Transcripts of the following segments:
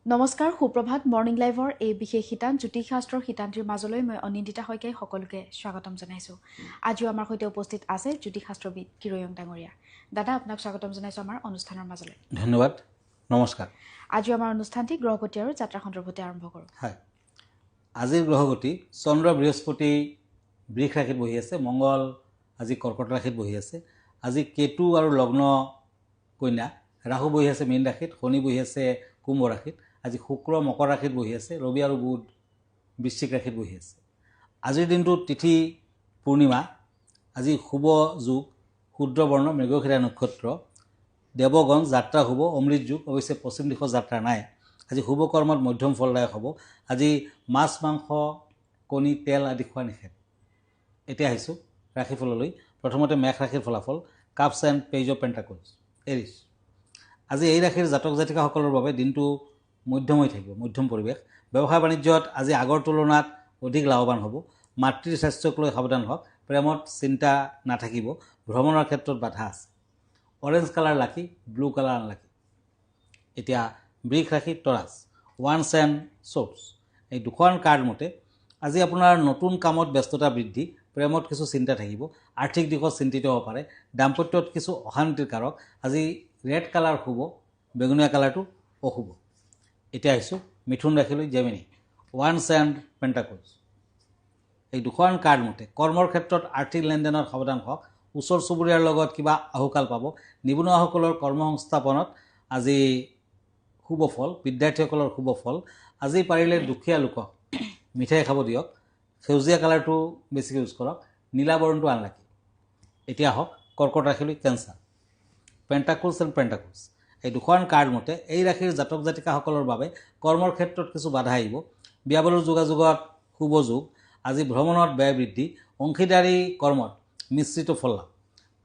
নমস্কাৰ সুপ্ৰভাত মৰ্নিং লাইভৰ এই বিশেষ শিতান জ্যোতিষশাস্ত্ৰৰ শিতানটিৰ মাজলৈ মই অনিন্দিতা শইকীয়াই সকলোকে স্বাগতম জনাইছোঁ। আজিও আমাৰ সৈতে উপস্থিত আছে জ্যোতিষশাস্ত্ৰবিদ কিৰয়ং ডাঙৰীয়া। দাদা আপোনাক স্বাগতম জনাইছোঁ আমাৰ অনুষ্ঠানৰ মাজলৈ। ধন্যবাদ, নমস্কাৰ। আজিও আমাৰ অনুষ্ঠানটি গ্ৰহগতি আৰু যাত্ৰা সন্দৰ্ভতে আৰম্ভ কৰোঁ। হয়, আজিৰ গ্ৰহগতি চন্দ্ৰ বৃহস্পতি বৃষ ৰাশিত বহি আছে, মংগল আজি কৰ্কট ৰাশিত বহি আছে, আজি কেতু আৰু লগ্ন কন্যা, ৰাহু বহি আছে মীন ৰাশিত, শনি বহি আছে কুম্ভ ৰাশিত, আজি শুক্ৰ মকৰ ৰাশিত বহি আছে, ৰবি আৰু বুধ বৃশ্চিক ৰাশিত বহি আছে। আজিৰ দিনটোত তিথি পূৰ্ণিমা, আজি শুভ যোগ, ক্ষুদ্ৰ বৰ্ণ, মৃগশিৰা নক্ষত্ৰ, দেৱগণ, যাত্ৰা শুভ, অমৃত যোগ, অৱশ্যে পশ্চিম দিশৰ যাত্ৰা নাই। আজি শুভ কৰ্মত মধ্যম ফলদায়ক হ'ব। আজি মাছ মাংস কণী তেল আদি খোৱা নিষেধ। এতিয়া আহিছোঁ ৰাশিফললৈ। প্ৰথমতে মেষ ৰাশিৰ ফলাফল। Cups and page of pentacles, Aries. আজি এই ৰাশিৰ জাতক জাতিকাসকলৰ বাবে দিনটো মধ্যম হৈ থাকিব, মধ্যম পৰিৱেশ। ব্যৱসায় বাণিজ্যত আজি আগৰ তুলনাত অধিক লাভৱান হ'ব। মাতৃৰ স্বাস্থ্যক লৈ সাৱধান হওক। প্ৰেমত চিন্তা নাথাকিব। ভ্ৰমণৰ ক্ষেত্ৰত বাধা আছে। অৰেঞ্জ কালাৰ লাকি, ব্লু কালাৰ আনলাকি। এতিয়া বৃষ ৰাশি তৰাছ, ওৱান্স এণ্ড শ্বৰ্টছ। এই দুখন কাৰ্ড মতে আজি আপোনাৰ নতুন কামত ব্যস্ততা বৃদ্ধি, প্ৰেমত কিছু চিন্তা থাকিব, আৰ্থিক দিশত চিন্তিত হ'ব পাৰে, দাম্পত্যত কিছু অশান্তিৰ কাৰক। আজি ৰেড কালাৰ শুভ, বেঙুনীয়া কালাৰটো অশুভ। এতিয়া আহিছোঁ মিথুন ৰাশিলৈ, জেমিনি, ওৱান্স এণ্ড পেণ্টাকলছ। এই দুখন কাৰ্ড মতে কৰ্মৰ ক্ষেত্ৰত আৰ্থিক লেনদেনত সাৱধান হওক। ওচৰ চুবুৰীয়াৰ লগত কিবা আহুকাল পাব। নিবনুৱাসকলৰ কৰ্মসংস্থাপনত আজি শুভ ফল, বিদ্যাৰ্থীসকলৰ শুভ ফল। আজি পাৰিলে দুখীয়া লোকক মিঠাই খাব দিয়ক। সেউজীয়া কালাৰটো বেছিকৈ ইউজ কৰক। নীলা বৰণটো আনলাকি। এতিয়া আহক কৰ্কট ৰাশিলৈ, কেঞ্চাৰ, পেণ্টাকলছ এণ্ড পেণ্টাকলছ। এই দুখন কাৰ্ড মতে এই ৰাশিৰ জাতক জাতিকাসকলৰ বাবে কৰ্মৰ ক্ষেত্ৰত কিছু বাধা আহিব। বিয়াবাৰুৰ যোগাযোগত শুভ যোগ। আজি ভ্ৰমণত ব্যয় বৃদ্ধি, অংশীদাৰী কৰ্মত মিশ্ৰিত ফল লাভ।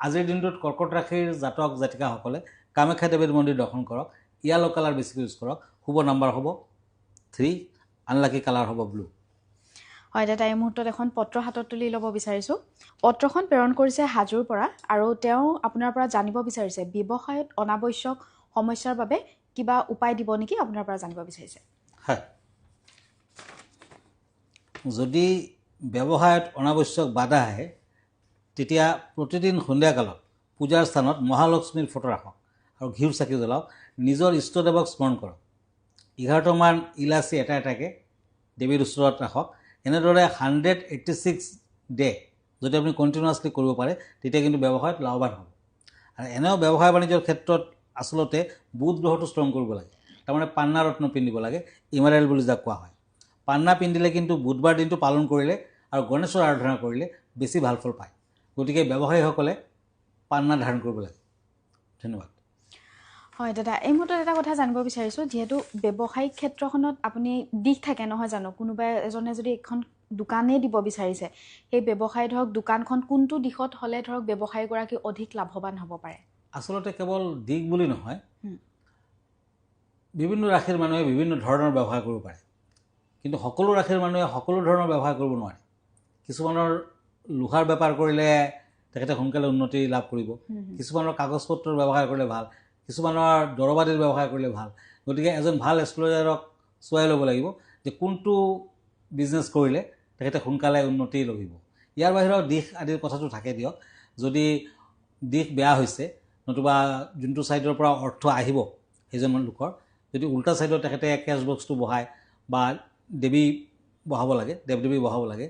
আজিৰ দিনটোত কৰ্কট ৰাশিৰ জাতক জাতিকাসকলে কামাখ্যা দেৱীৰ মন্দিৰ দৰ্শন কৰক। য়েলো কালাৰ বেছিকৈ ইউজ কৰক। শুভ নাম্বাৰ হ'ব 3, আনলাকি কালাৰ হ'ব ব্লু। হয় দাদা, এই মুহূৰ্তত এখন পত্ৰ হাতত তুলি ল'ব বিচাৰিছোঁ। পত্ৰখন প্ৰেৰণ কৰিছে হাজোৰ পৰা আৰু তেওঁ আপোনাৰ পৰা জানিব বিচাৰিছে ব্যৱসায়ত অনাৱশ্যক সমস্যাৰ বাবে কিবা উপায় দিব নেকি, আপোনাৰ পৰা জানিব বিচাৰিছে। হয়, যদি ব্যৱসায়ত অনাৱশ্যক বাধা আহে তেতিয়া প্ৰতিদিন সন্ধিয়া কালত পূজাৰ স্থানত মহালক্ষ্মীৰ ফটো ৰাখক আৰু ঘিউৰ চাকি জ্বলাওক। নিজৰ ইষ্টদেৱক স্মৰণ কৰক। 11টামান ইলাচি এটা এটাকৈ দেৱীৰ ওচৰত ৰাখক। এনেদৰে 186 ডে যদি আপুনি কণ্টিনিউৱাছলি কৰিব পাৰে তেতিয়া কিন্তু ব্যৱসায়ত লাভৱান হ'ব। আৰু এনেও ব্যৱসায় বাণিজ্যৰ ক্ষেত্ৰত আচলতে বুধ গ্ৰহটো ষ্ট্ৰং কৰিব লাগে। তাৰমানে পান্না ৰত্ন পিন্ধিব লাগে, ইমাৰেল বুলি যাক কোৱা হয়। পান্না পিন্ধিলে কিন্তু বুধবাৰ দিনটো পালন কৰিলে আৰু গণেশৰ আৰাধনা কৰিলে বেছি ভাল ফল পায়। গতিকে ব্যৱসায়ীসকলে পান্না ধাৰণ কৰিব লাগে। ধন্যবাদ। হয় দাদা, এই মুহূৰ্তত এটা কথা জানিব বিচাৰিছোঁ, যিহেতু ব্যৱসায়িক ক্ষেত্ৰখনত আপুনি দিশ থাকে নহয় জানো, কোনোবাই এজনে যদি এখন দোকানেই দিব বিচাৰিছে, সেই ব্যৱসায় ধৰক দোকানখন কোনটো দিশত হ'লে ধৰক ব্যৱসায়ীগৰাকী অধিক লাভৱান হ'ব পাৰে? আচলতে কেৱল দিশ বুলি নহয়, বিভিন্ন ৰাশিৰ মানুহে বিভিন্ন ধৰণৰ ব্যৱসায় কৰিব পাৰে, কিন্তু সকলো ৰাশিৰ মানুহে সকলো ধৰণৰ ব্যৱসায় কৰিব নোৱাৰে। কিছুমানৰ লোহাৰ বেপাৰ কৰিলে তেখেতে সোনকালে উন্নতি লাভ কৰিব, কিছুমানৰ কাগজ পত্ৰৰ ব্যৱসায় কৰিলে ভাল, কিছুমানৰ দৰবাদীৰ ব্যৱসায় কৰিলে ভাল। গতিকে এজন ভাল এষ্ট্ৰলজাৰক চোৱাই ল'ব লাগিব যে কোনটো বিজনেছ কৰিলে তেখেতে সোনকালে উন্নতি লভিব। ইয়াৰ বাহিৰেও দিশ আদিৰ কথাটো থাকে দিয়ক। যদি দিশ বেয়া হৈছে, নতুবা যোনটো ছাইডৰ পৰা অৰ্থ আহিব সেইজন লোকৰ, যদি উল্টা ছাইডত তেখেতে কেছ বক্সটো বহায় বা দেৱী বহাব লাগে, দেৱ দেৱী বহাব লাগে,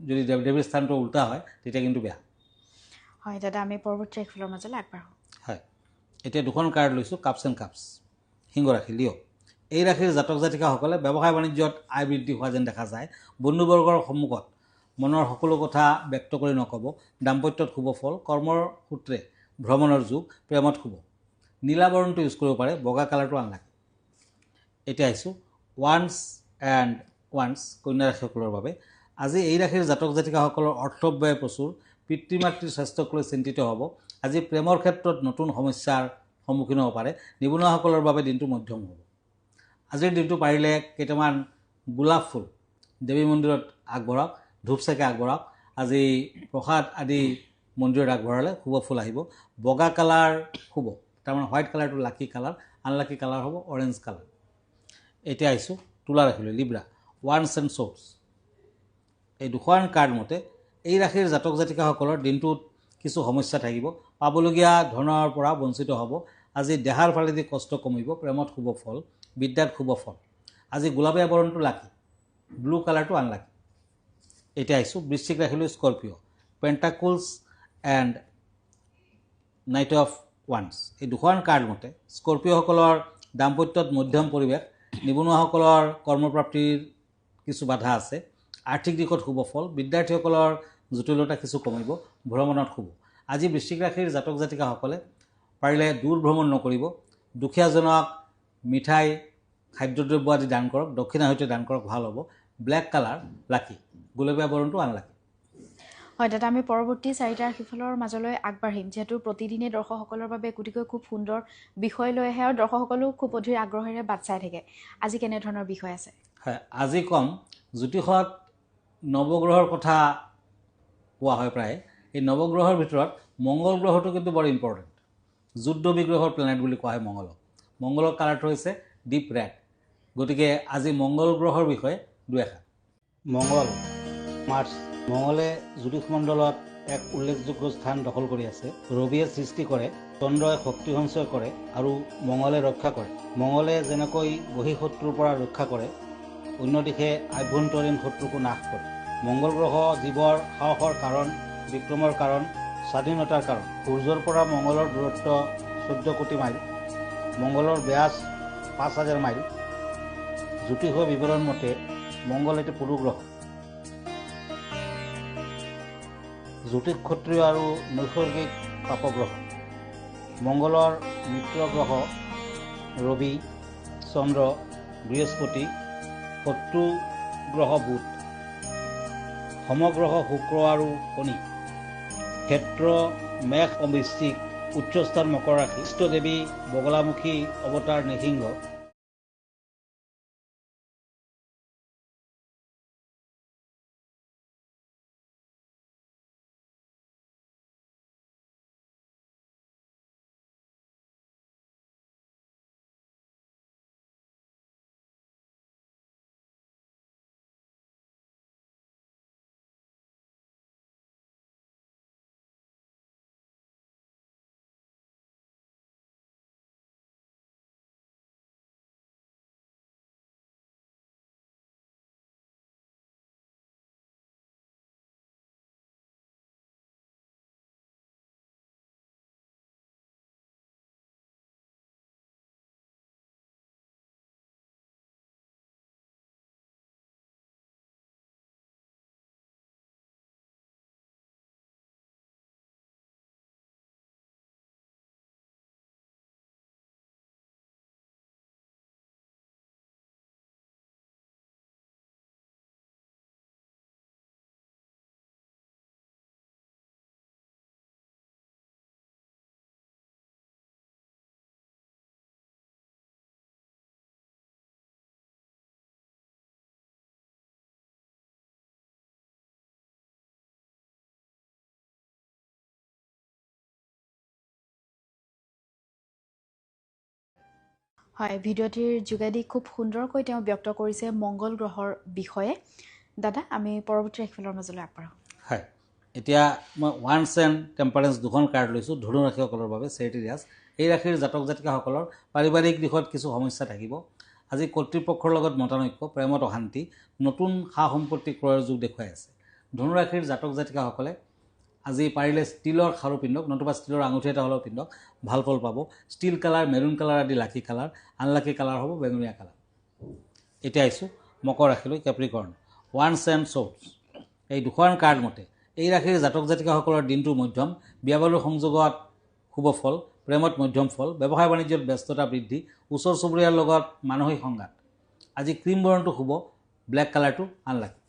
যদি দেৱ দেৱীৰ স্থানটো উল্টা হয় তেতিয়া কিন্তু বেয়া হয় দাদা, আমি পৰৱৰ্তী ৰাশিফলৰ মাজলৈ আগবাঢ়োঁ। হয়, এতিয়া দুখন কাৰ্ড লৈছোঁ, কাপছ এণ্ড কাপছ। সিংহ ৰাশি, লিঅ'। এই ৰাশিৰ জাতক জাতিকাসকলে ব্যৱসায় বাণিজ্যত আয় বৃদ্ধি হোৱা যেন দেখা যায়। বন্ধুবৰ্গৰ সন্মুখত মনৰ সকলো কথা ব্যক্ত কৰি নক'ব। দাম্পত্যত শুভ ফল, কৰ্মৰ সূত্ৰে ভ্ৰমণৰ যোগ, প্ৰেমত শুভ। নীলা বৰণটো ইউজ কৰিব পাৰে, বগা কালাৰটো আনলাকি। এতিয়া আহিছোঁ ওৱান্স এণ্ড ওৱান্স, কন্যা ৰাশিসকলৰ বাবে। আজি এই ৰাশিৰ জাতক জাতিকাসকলৰ অৰ্থব্যয় প্ৰচুৰ, পিতৃ মাতৃৰ স্বাস্থ্যক লৈ চিন্তিত হ'ব। আজি প্ৰেমৰ ক্ষেত্ৰত নতুন সমস্যাৰ সন্মুখীন হ'ব পাৰে। নিবনুৱাসকলৰ বাবে দিনটো মধ্যম হ'ব। আজিৰ দিনটো পাৰিলে কেইটামান গোলাপ ফুল দেৱী মন্দিৰত আগবঢ়াওক, ধূপ চাকি আগবঢ়াওক। আজি প্ৰসাদ আদি মন্দিৰত আগবঢ়ালে শুভ ফুল আহিব। বগা কালাৰ শুভ, তাৰমানে হোৱাইট কালাৰটো লাকি কালাৰ, আনলাকি কালাৰ হ'ব অৰেঞ্জ কালাৰ। এতিয়া আহিছোঁ তুলা ৰাশিলৈ লিব্ৰা ওৱান্স এণ্ড শ্বৰ্টছ। এই দুখন কাৰ্ড মতে এই ৰাশিৰ জাতক জাতিকাসকলৰ দিনটোত কিছু সমস্যা থাকিব, পাবলগীয়া ধনৰ পৰা বঞ্চিত হ'ব। আজি দেহাৰ ফালেদি কষ্ট কমিব, প্ৰেমত শুভ ফল, বিদ্যাত শুভ ফল। আজি গোলাপীয়া বৰণটো লাকি, ব্লু কালাৰটো আনলাকি। এতিয়া আহিছোঁ বৃশ্চিক ৰাশিলৈ Scorpio' pentacles and knight of ওৱান্স। এই দুখন কাৰ্ড মতে স্কৰপিঅ'সকলৰ দাম্পত্যত মধ্যম পৰিৱেশ, নিবনুৱাসকলৰ কৰ্মপ্ৰাপ্তিৰ কিছু বাধা আছে, আৰ্থিক দিশত শুভ ফল, বিদ্যাৰ্থীসকলৰ জটিলতা কিছু কমিব, ভ্ৰমণত শুভ। আজি বৃশ্চিক ৰাশিৰ জাতক জাতিকাসকলে পাৰিলে দূৰ ভ্ৰমণ নকৰিব, দুখীয়াজনক মিঠাই খাদ্যদ্ৰব্য আদি দান কৰক, দক্ষিণা সৈতে দান কৰক, ভাল হ'ব। ব্লেক কালাৰ লাকি, গোলপীয়া বৰণটো আনলাকি। হয় দাদা, আমি পৰৱৰ্তী 4টা ৰাশিফলৰ মাজলৈ আগবাঢ়িম, যিহেতু প্ৰতিদিনে দৰ্শকসকলৰ বাবে একোটিকৈ খুব সুন্দৰ বিষয় লৈ আহে আৰু দৰ্শকসকলেও খুব অধীৰ আগ্ৰহেৰে বাট চাই থাকে। আজি কেনেধৰণৰ বিষয় আছে? হয়, আজি কম জ্যোতিষত নৱগ্ৰহৰ কথা কোৱা হয় প্ৰায়। এই নৱগ্ৰহৰ ভিতৰত মংগল গ্ৰহটো কিন্তু বৰ ইম্পৰ্টেণ্ট। যুদ্ধ বিগ্ৰহৰ প্লেনেট বুলি কোৱা হয় মংগলক। মংগলৰ কালাৰটো হৈছে ডিপ ৰেড। গতিকে আজি মংগল গ্ৰহৰ বিষয়ে দুই এষাৰ। মংগল মাৰ্চ। মংগলে জ্যোতিষমণ্ডলত এক উল্লেখযোগ্য স্থান দখল কৰি আছে। ৰবিয়ে সৃষ্টি কৰে, চন্দ্ৰই শক্তি সঞ্চয় কৰে আৰু মংগলে ৰক্ষা কৰে। মংগলে যেনেকৈ বহিঃশত্ৰুৰ পৰা ৰক্ষা কৰে, অন্য দিশে আভ্যন্তৰীণ শত্ৰুকো নাশ কৰে। মংগল গ্ৰহ জীৱৰ সাহসৰ কাৰণ, বিক্ৰমৰ কাৰণ, স্বাধীনতাৰ কাৰণ। সূৰ্যৰ পৰা মংগলৰ দূৰত্ব 14 কোটি মাইল, মংগলৰ ব্যাস 5000 মাইল। জ্যোতিষৰ বিৱৰণ মতে মংগল এটি পুৰু গ্ৰহ। জ্যোতিষ ক্ষত্ৰিয় আৰু নৈসৰ্গিক পাপগ্ৰহ। মংগলৰ মিত্ৰ গ্ৰহ ৰবি, চন্দ্ৰ, বৃহস্পতি, শত্ৰু গ্ৰহ বুধ, সমগ্ৰহ শুক্ৰ আৰু শনি। ক্ষেত্ৰ মেষ বৃশ্চিক, উচ্চস্থান মকৰ ৰাশি। ইষ্ট দেৱী বগলামুখী, অৱতাৰ নৃসিংহ। হয়, ভিডিঅ'টিৰ যোগেদি খুব সুন্দৰকৈ তেওঁ ব্যক্ত কৰিছে মংগল গ্ৰহৰ বিষয়ে। দাদা, আমি পৰৱৰ্তী ৰাশিফলৰ মাজলৈ আগবাঢ়োঁ। হয়, এতিয়া মই ওৱান্স এণ্ড টেম্পাৰেঞ্চ দুখন কাৰ্ড লৈছোঁ ধনু ৰাশিসকলৰ বাবে চেৰিটিৰিয়াছ। এই ৰাশিৰ জাতক জাতিকাসকলৰ পাৰিবাৰিক দিশত কিছু সমস্যা থাকিব। আজি কৰ্তৃপক্ষৰ লগত মতানৈক্য, প্ৰেমত অশান্তি, নতুন সা সম্পত্তি ক্ৰয়ৰ যোগ দেখুৱাই আছে। ধনু ৰাশিৰ জাতক জাতিকাসকলে আজি পাৰিলে ষ্টীলৰ খাৰু পিন্ধক, নতুবা ষ্টীলৰ আঙুঠি এটা হ'লেও পিন্ধক, ভাল ফল পাব। ষ্টীল কালাৰ, মেৰুণ কালাৰ আদি লাকি কালাৰ, আনলাকি কালাৰ হ'ব বেঙুনীয়া কালাৰ। এতিয়া আহিছোঁ মকৰ ৰাশিলৈ কেপ্ৰিকৰ্ণ ওৱান্স এণ্ড শ্বৰ্টছ। এই দুখন কাৰ্ড মতে এই ৰাশিৰ জাতক জাতিকাসকলৰ দিনটো মধ্যম, বিয়া বাৰুৰ সংযোগত শুভ ফল, প্ৰেমত মধ্যম ফল, ব্যৱসায় বাণিজ্যত ব্যস্ততা বৃদ্ধি, ওচৰ চুবুৰীয়াৰ লগত মানসিক সংঘাত। আজি ক্ৰীম বৰণটো শুভ, ব্লেক কালাৰটো আনলাকি।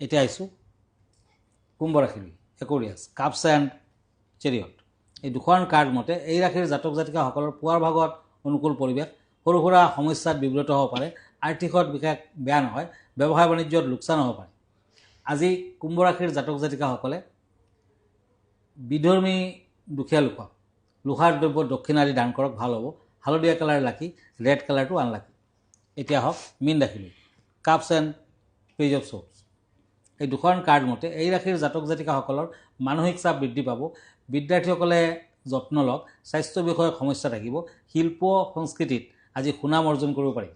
এতিয়া আহিছোঁ কুম্ভ ৰাশিলৈ একুৰিয়াছ কাপছ এণ্ড চেৰিয়ট। এই দুখন কাৰ্ড মতে এই ৰাশিৰ জাতক জাতিকাসকলৰ পুৱাৰ ভাগত অনুকূল পৰিৱেশ, সৰু সুৰা সমস্যাত বিব্ৰত হ'ব পাৰে, আৰ্থিকত বিশেষ বেয়া নহয়, ব্যৱসায় বাণিজ্যত লোকচান হ'ব পাৰে। আজি কুম্ভ ৰাশিৰ জাতক জাতিকাসকলে বিধৰ্মী দুখীয়া লোকক লোহাৰ দ্ৰব্য দক্ষিণা আদি দান কৰক, ভাল হ'ব। হালধীয়া কালাৰ লাকি, ৰেড কালাৰটো আনলাকি। এতিয়া হওক মীন ৰাশিলৈ কাপছ এণ্ড পেজ অফ শ্ব'পছ এই দুখন কাৰ্ড মতে এই ৰাশিৰ জাতক জাতিকাসকলৰ মানসিক চাপ বৃদ্ধি পাব। বিদ্যাৰ্থীসকলে যত্ন লওক। স্বাস্থ্য বিষয়ক সমস্যা থাকিব। শিল্প সংস্কৃতিত আজি সুনাম অৰ্জন কৰিব পাৰিব।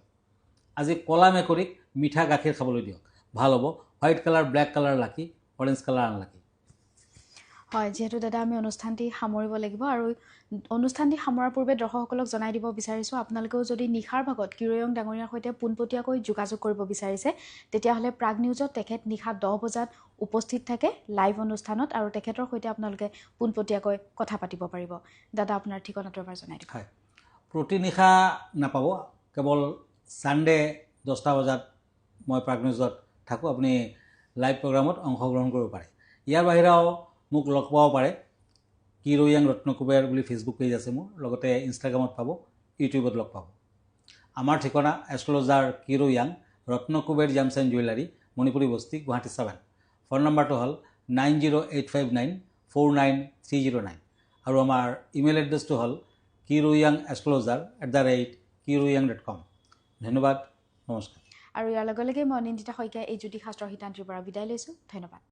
আজি কলা মেকুৰীক মিঠা গাখীৰ খাবলৈ দিয়ক, ভাল হ'ব। হোৱাইট কালাৰ, ব্লেক কালাৰ লাকি, অৰেঞ্জ কালাৰ আনলাকি। হয়, যিহেতু দাদা আমি অনুষ্ঠানটি সামৰিব লাগিব আৰু অনুষ্ঠানটি সামৰাৰ পূৰ্বে দৰ্শকসকলক জনাই দিব বিচাৰিছোঁ, আপোনালোকেও যদি নিশাৰ ভাগত কিৰয়ং ডাঙৰীয়াৰ সৈতে পোনপটীয়াকৈ যোগাযোগ কৰিব বিচাৰিছে, তেতিয়াহ'লে প্ৰাগ নিউজত তেখেত নিশা 10 বজাত উপস্থিত থাকে লাইভ অনুষ্ঠানত আৰু তেখেতৰ সৈতে আপোনালোকে পোনপটীয়াকৈ কথা পাতিব পাৰিব। দাদা আপোনাৰ ঠিকনাটো এবাৰ জনাই দিব। হয়, প্ৰতি নিশা নাপাব, কেৱল ছানডে 10টা বজাত মই প্ৰাগ নিউজত থাকোঁ। আপুনি লাইভ প্ৰগ্ৰামত অংশগ্ৰহণ কৰিব পাৰে। ইয়াৰ বাহিৰেও মোক লগ পাব পাৰে। কিৰয়াং ৰত্নকুবেৰ বুলি ফেচবুক পেজ আছে মোৰ, লগতে ইনষ্টাগ্ৰামত পাব, ইউটিউবত লগ পাব। আমাৰ ঠিকনা এষ্ট্ৰলজাৰ কিৰয়াং, Ratnakuber gems and jewellery, Manipuri বস্তি, গুৱাহাটী 7। ফোন নম্বৰটো হ'ল 9085949309 আৰু আমাৰ ইমেইল এড্ৰেছটো হ'ল kiroyangastrologer@kiroyang.com। ধন্যবাদ, নমস্কাৰ। আৰু ইয়াৰ লগে লগে মই অনিন্দিতা শইকীয়া এই জ্যোতিষশাস্ত্ৰ শিতান্ত্ৰীৰ পৰা বিদায় লৈছোঁ। ধন্যবাদ।